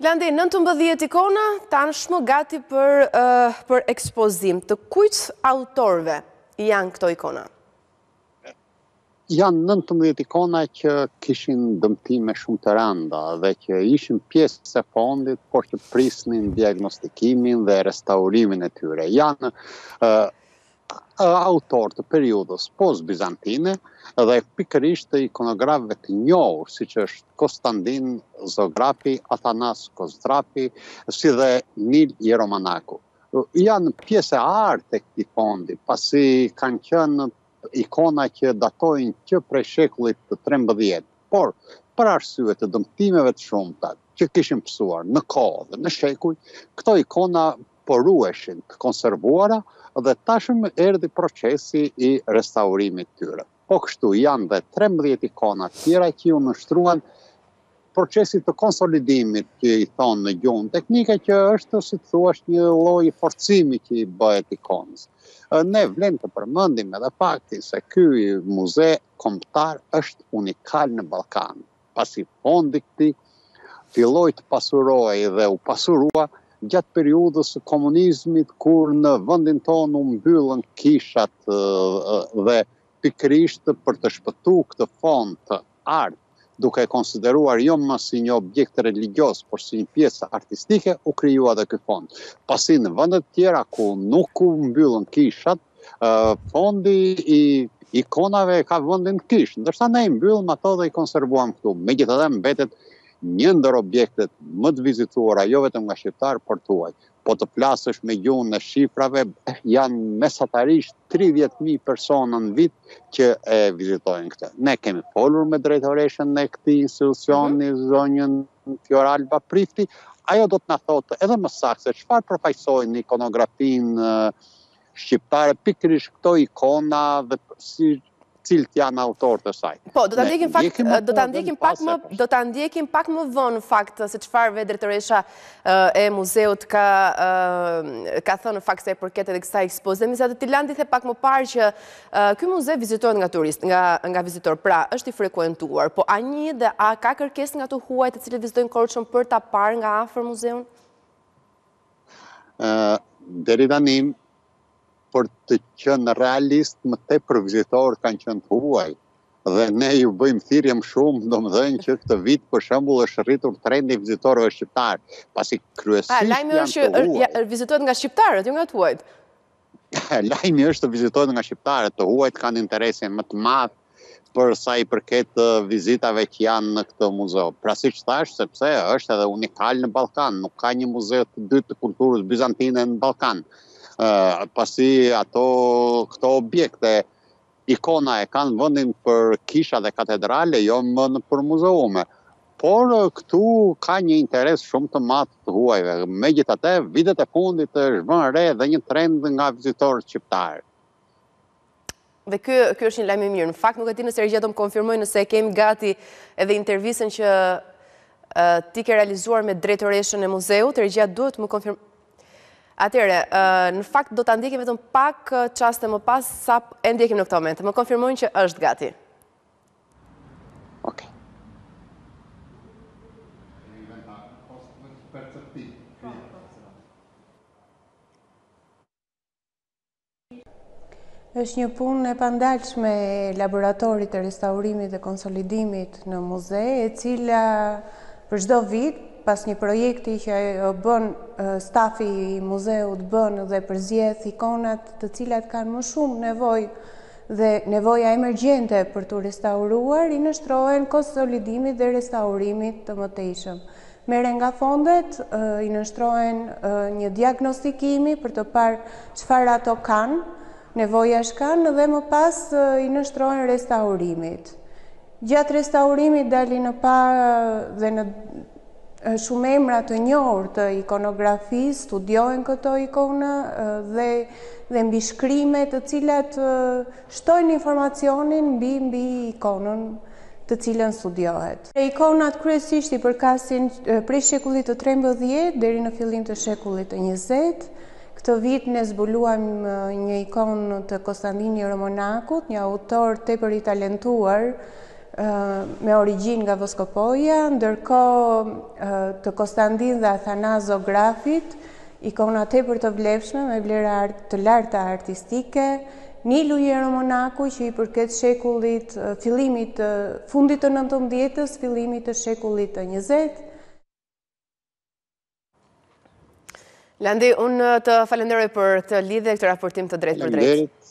Landi, 19 ikona tashmë gati për ekspozim. Të kujt autorëve janë këto ikona? Janë 19 ikona që kishin dëmtime shumë të rënda dhe që ishin pjesë e fondit, por që prisnin diagnostikimin dhe restaurimin e tyre. Janë autor të periudhës post-bizantine dhe pikërisht të ikonografëve të njohur, siç është Konstantin Zografi, Atanas Kozdrafi, si dhe Nil Jeromanaku. Janë pjesë e artë e këtij fondi, pasi kanë qenë ikona që datojnë që prej shekullit të 13, por për arsye të dëmtimeve të shumta që kishin pësuar në kohë dhe në shekuj, këto ikona porueshin të konservuara dhe tashmë erdhi procesi i restaurimit tyre. Po kështu janë dhe 13 ikona tjera që u nështruan procesit të konsolidimit që i thonë në gjuhën teknike, që është, si të thuash, një lloj forcimi që i bëhet ikonës. Ne vlen të përmendim edhe faktin se ky muze kombëtar është unikal në Ballkan, pasi fondi këtij filloi të pasurohej dhe u pasurua gjatë periudhës së komunizmit, kur në vendin tonë u mbyllën kishat dhe pikërisht për të shpëtuar këtë fond të artë, duke konsideruar jo më si një objekt religjios, por si një pjesë artistike, u krijua edhe ky fond. Pasi në vendet tjera ku nuk u mbyllën kishat, fondi i ikonave ka vendin kish, ndërsa ne i mbyllim ato dhe i konservuam këtu. Megjithatë mbetet një ndër objektet më të vizituara jo vetëm nga shqiptarë, por tuaj. Po të flasësh me gjuhën e shifrave, janë mesatarisht 30.000 persona në vit që e vizitojnë këtë. Ne kemi folur me drejtoreshën e këtij institucioni, zonjën Fioralba Prifti, ajo do të na thotë edhe më saktë se çfarë përfaqësojnë ikonografinë shqiptare, pikërisht këto ikona dhe si cilët janë autorët e saj. Po, do ta ndjekim pak më vonë fakt se çfarë drejtoresha e muzeut ka thënë fakt se i përket edhe kësaj ekspozimi. Sa të Landi the pak më parë që ky muze vizitohet nga turist, nga vizitor. Pra, është i frekuentuar, po a ka kërkesë nga të huaj të cilët vizitojnë Korçën për ta parë nga afër muzeun? Deri tani, për të qenë realist, më tepër vizitorët kanë qenë të huaj. Dhe ne ju bëjmë thirrje më shumë, domethënë që këtë vit për shembull është rritur trendi i vizitorëve shqiptar, pasi kryesisht lajmi është që vizitohet nga shqiptarët, jo nga të huajt. Lajmi është të vizitohet nga shqiptarët, të huajt kanë interesin më të madh për sa i përket vizitave që janë në këtë muze. Pra siç thash, sepse është edhe unikal në Ballkan, nuk ka një muze të dytë të kulturës bizantine në Ballkan. Pasi këto objekte, ikona e kanë vendin për kisha dhe katedrale, jo më për muzeume. Por këtu ka një interes shumë të madh të huajve. Megjithatë, vitet e fundit është vënë re dhe një trend nga vizitorët shqiptarë. Dhe ky është një lajm i mirë. Në fakt nuk e di nëse Regjia do më konfirmoj nëse kemi gati edhe intervistën që ti ke realizuar me drejtoreshën e muzeut. Regjia duhet më konfirmoj. Atëre, në fakt do të ndjekim vetëm pak çaste më pas sa e ndjekim në këtë moment. Më konfirmojnë që është gati. Okej. Është një punë e pandalshme e laboratorit të restaurimit dhe konsolidimit në muze, e cila për çdo vit pas një projekti që bën stafi i muzeut bën dhe përzjedh ikonat të cilat kanë më shumë nevojë dhe nevoja emergjente për të restauruar, i nështrohen konsolidimit dhe restaurimit të mëtejshëm. Merren nga fondet, i nështrohen një diagnostikimi për të parë çfarë ato kanë, nevoja shkanë dhe më pas i nështrohen restaurimit. Gjatë restaurimit dalin në pa dhe në shumë emra të njohur të ikonografisë, studiohen këto ikona dhe mbi shkrime të cilat shtojnë informacionin mbi ikonën të cilën studiohet. Ikonat kryesisht i përkasin prej shekullit të 13 deri në fillim të shekullit të 20. Këtë vit ne zbuluam një ikonë të Konstantin Jeromonakut, një autor tepër i talentuar, me origjinë nga Voskopoja, ndërkohë të Konstantin dhe Athanazografit, ikona tepër të vlefshme me vlera të larta artistike, Nilu Jeromonaku që i përket shekullit, fillimit fundit të 19-s, fillimit të shekullit të 20. Landi, unë të falenderoj për të lidhe këtë raportim të drejt për drejt.